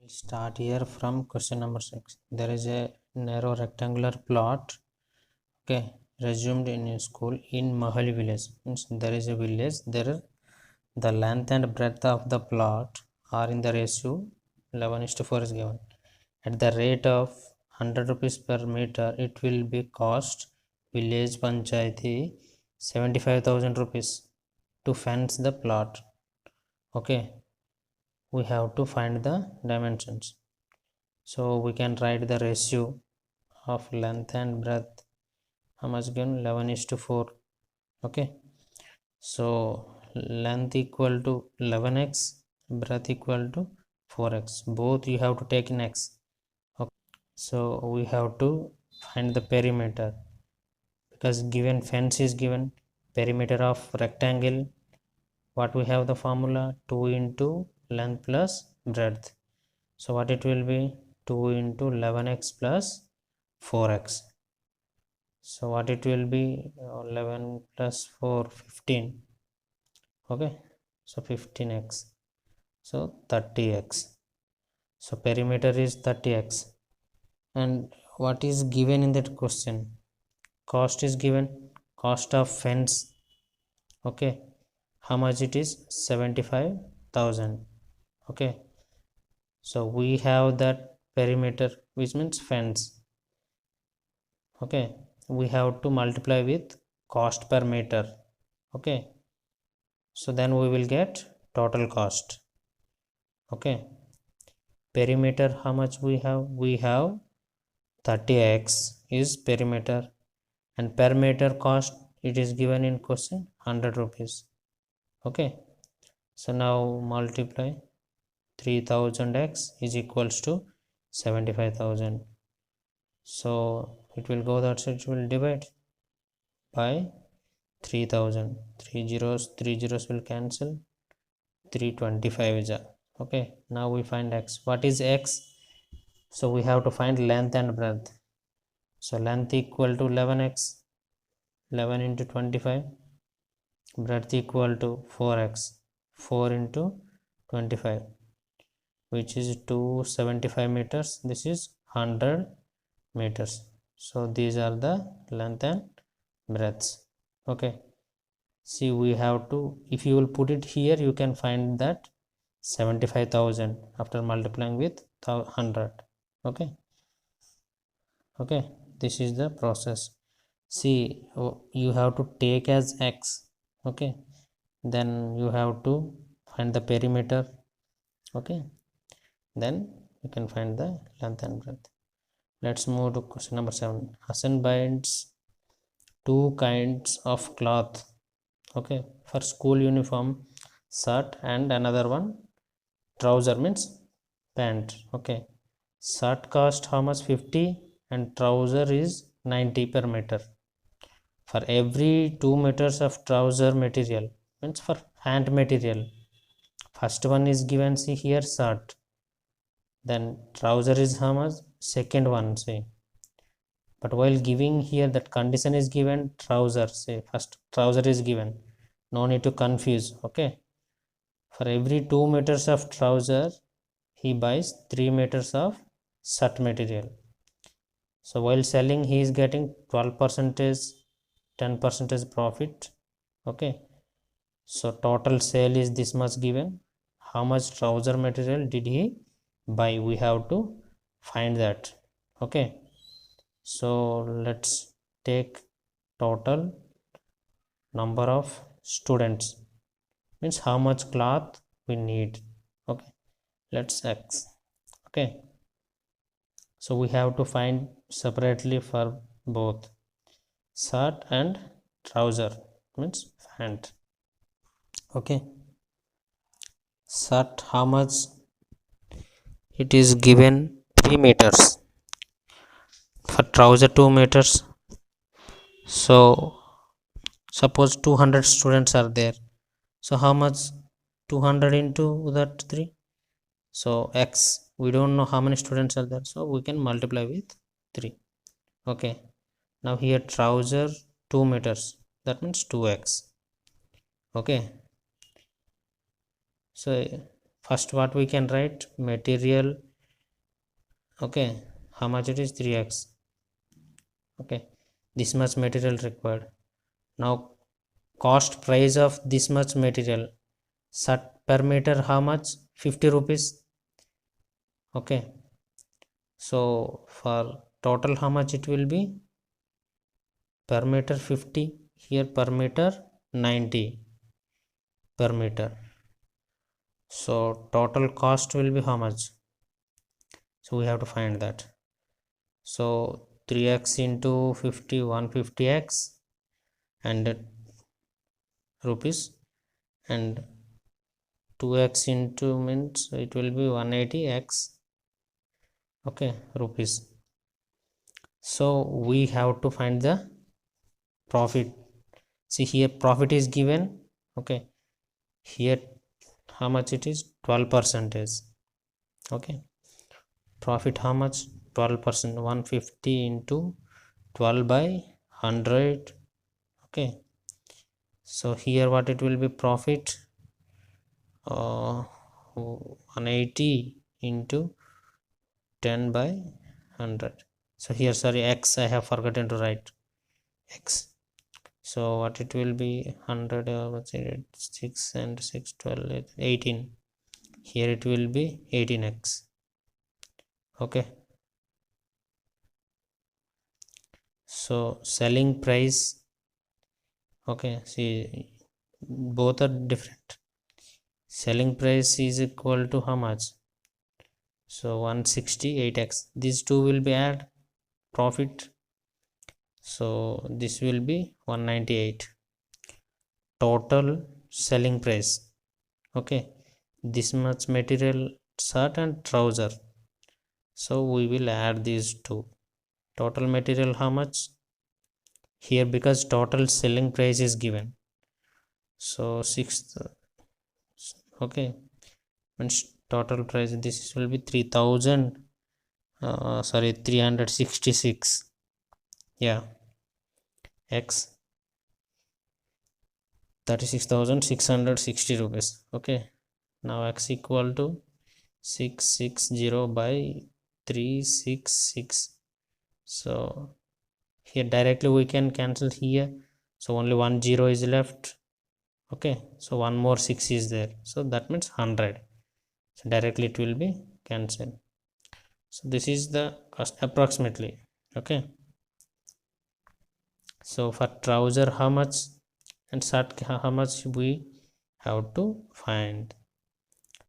Start here from question number 6. There is a narrow rectangular plot, okay, resumed in a school in Mahali village. Means there is a village. There, the length and breadth of the plot are in the ratio 11:4 is given. At the rate of 100 rupees per meter, it will be cost village panchayati 75,000 rupees to fence the plot. Okay, we have to find the dimensions. So we can write the ratio of length and breadth. How much given? 11:4. Okay. So length equal to 11x, breadth equal to 4x. Both you have to take in x. Okay. So we have to find the perimeter because given fence is given, perimeter of rectangle. What we have the formula 2 into length plus breadth. So what it will be 2 into 11x plus 4x. So what it will be 11 plus 4 15. Okay, so 15x, so 30x. So perimeter is 30x. And what is given in that question? Cost is given, cost of fence. Okay, how much it is? 75,000. Okay, so we have that perimeter, which means fence. Okay, we have to multiply with cost per meter. Okay, so then we will get total cost. Okay, perimeter, how much we have 30x is perimeter, and per meter cost it is given in question 100 rupees. Okay, so now multiply 3000x is equals to 75,000. So it will go that side, it will divide by 3000. 3 zeros will cancel, 325 is a. Okay, now we find x. What is x? So we have to find length and breadth. So length equal to 11x, 11 into 25, breadth equal to 4x, 4 into 25, which is 275 meters. This is 100 meters. So these are the length and breadths. Okay, see, we have to, if you will put it here, you can find that 75,000 after multiplying with 100. Okay, this is the process. See, you have to take as x. Okay, then you have to find the perimeter. Okay, then you can find the length and breadth. Let's move to question number 7. Hassan binds two kinds of cloth, okay, for school uniform, shirt, and another one trouser, means pant. Okay, shirt cost how much? 50, and trouser is 90 per meter. For every 2 meters of trouser material, means for pant material, first one is given, see here, shirt, then trouser is how much? Second one, say. But while giving here, that condition is given trouser, say first trouser is given, no need to confuse. Okay, for every 2 meters of trouser he buys 3 meters of shirt material. So while selling he is getting 12 percentage, 10 percentage profit. Okay, so total sale is this much given. How much trouser material did he buy? We have to find that. Okay, so let's take total number of students, means how much cloth we need. Okay, let's x. Okay, so we have to find separately for both shirt and trouser, means pant. Okay, shirt how much? It is given 3 meters, for trouser 2 meters. So suppose 200 students are there, so how much? 200 into that 3, so x, we don't know how many students are there, so we can multiply with 3. Okay, now here trouser 2 meters, that means 2x. Okay, so first what we can write? Material Okay, how much it is? 3x. Okay, this much material required. Now cost price of this much material, per meter how much? 50 rupees. Okay, so for total how much it will be? Per meter 50, here per meter 90 per meter. So total cost will be how much? So we have to find that. So 3x into 50, 150x and rupees, and 2x into means it will be 180x. Okay, rupees. So we have to find the profit. See here profit is given. Okay, here how much it is? 12%. Okay, profit how much? 12%. 150 into 12 by 100. Okay, so here what it will be? Profit 180 into 10 by 100. So here, sorry, x I have forgotten to write x. So what it will be? 100 6 and 6 12 18. Here it will be 18x. Okay, so selling price. Okay, see both are different. Selling price is equal to how much? So 168x. These two will be add profit, so this will be 198 total selling price. Okay, this much material, shirt and trouser, so we will add these two. Total material how much? Here because total selling price is given, so 6. Okay, means total price, this will be 3000, sorry, 366. Yeah, x 36,660 rupees. Okay, now x equal to 660 by 366. So here directly we can cancel here, so only 1 0 is left. Okay, so one more 6 is there, so that means 100. So directly it will be cancelled. So this is the cost approximately. Okay, so for trouser how much and shirt how much we have to find.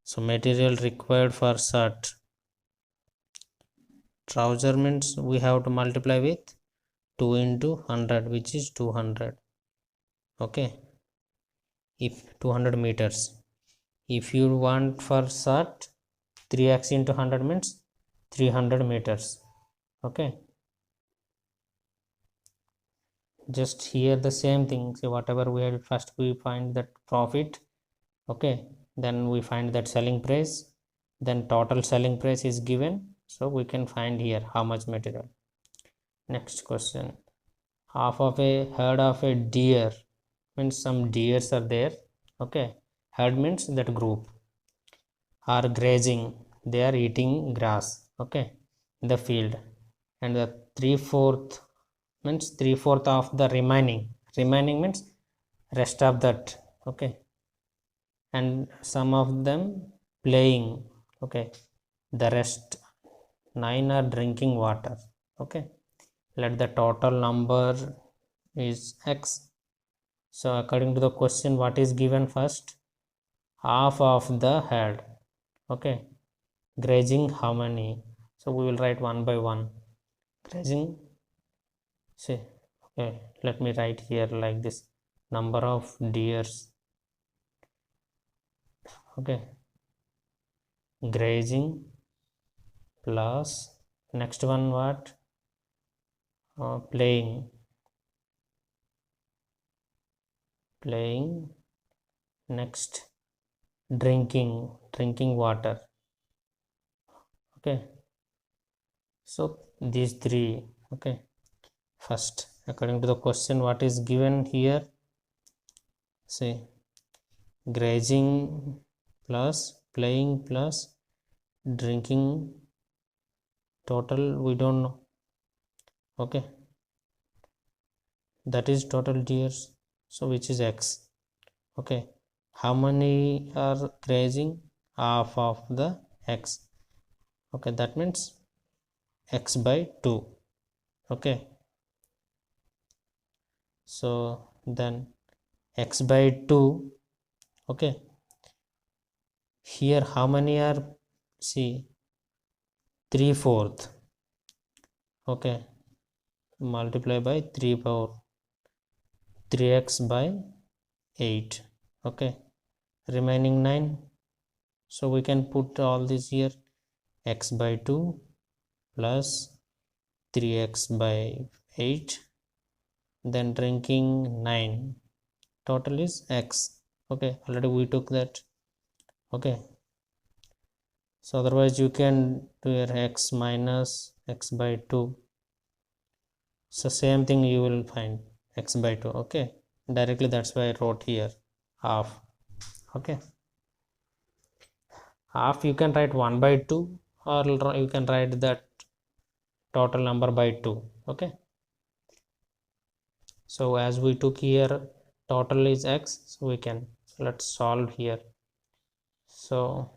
So material required for shirt, trouser means we have to multiply with 2 into 100, which is 200. Okay, if 200 meters. If you want for shirt, 3x into 100 means 300 meters. Okay, just here the same thing. So whatever we had, first we find that profit. Okay, then we find that selling price, then total selling price is given, so we can find here how much material. Next question, half of a herd of a deer, means some deers are there. Okay, herd means that group are grazing, they are eating grass. Okay, in the field, and the 3/4 means 3/4 of the remaining means rest of that. Okay, and some of them playing. Okay, the rest 9 are drinking water. Okay, let the total number is x. So according to the question, what is given first? Half of the herd. Okay, grazing how many? So we will write one by one. Grazing, say, okay, let me write here like this, number of deers. Okay, grazing plus next one what? Playing next drinking water. Okay, so these three. Okay, first according to the question, what is given here? Say grazing plus playing plus drinking total we don't know. Okay, that is total years, so which is x. Okay, how many are grazing? Half of the x. Okay, that means x by 2. Okay, so then x by 2. Okay, here how many are, see, 3/4. Okay, multiply by 3 power 3x by 8. Okay, remaining 9. So we can put all this here, x by 2 plus 3x by 8, then drinking 9, total is x. Okay, already we took that. Okay, so otherwise you can do your x minus x by 2, so same thing you will find x by 2. Okay, directly, that's why I wrote here half. Okay, half you can write 1 by 2, or you can write that total number by 2. Okay, so as we took here total is x, so we can, let's solve here. So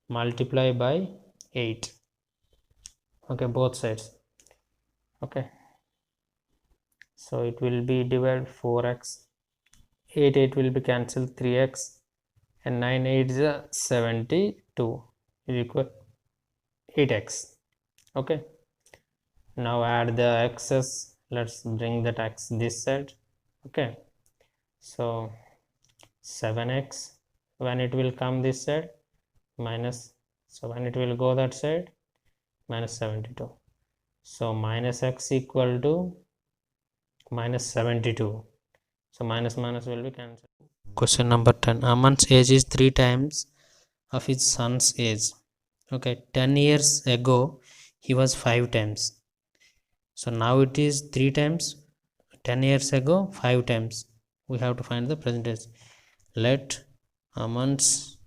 multiply by 8. Okay, both sides. Okay, so it will be divided 4x, 8 will be cancelled, 3x, and 9 8 is 72 is equal 8x. Okay, now add the x's, let's bring that x this side. Okay, so 7x, when it will come this side, minus, so when it will go that side, minus 72. So minus x equal to minus 72. So minus minus will be cancelled. Question number 10. Aman's age is 3 times of his son's age. Okay, 10 years ago he was 5 times. So now it is 3 times. 10 years ago 5 times. We have to find the present age. Let Aman's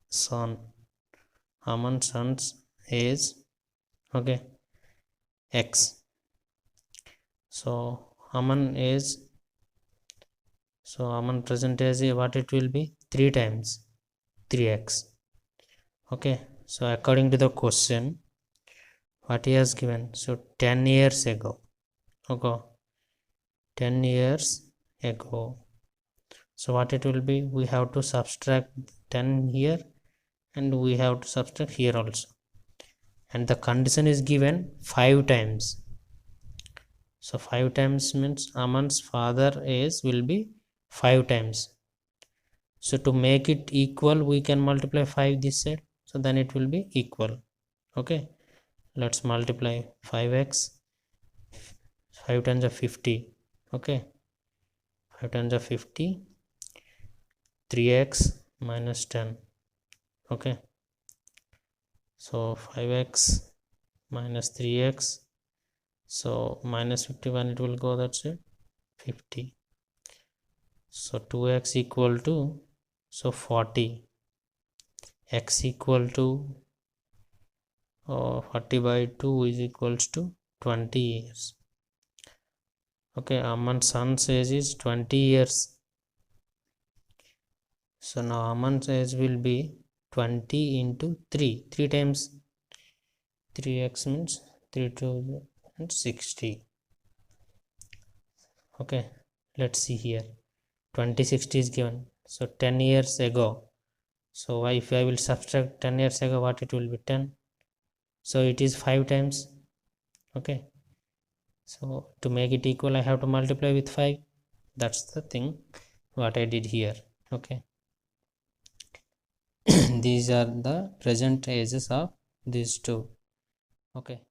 son's age, okay, x. So Aman age, so Aman present age, what it will be? 3 times 3x. Okay, so according to the question what he has given, so 10 years ago. Okay, 10 years ago, so what it will be? We have to subtract 10 here, and we have to subtract here also, and the condition is given 5 times. So 5 times means Aman's father age will be 5 times. So to make it equal, we can multiply 5 this side, so then it will be equal. Okay, let's multiply 5x, 5 times of 50. Okay, 5 times of 50, 3x minus 10. Okay, so 5x minus 3x, so minus 51, it will go that side, 50. So 2x equal to, so 40, x equal to 40 by 2 is equals to 20 years. Okay, Aman's son's age is 20 years. So now Aman's age will be 20 into 3 times 3x means 3 to 60. Okay, let's see here, 2060 is given, so 10 years ago. So if I will subtract 10 years ago, what it will be? 10. So it is 5 times. Okay, so to make it equal, I have to multiply with 5. That's the thing what I did here. Okay, these are the present ages of these two. Okay.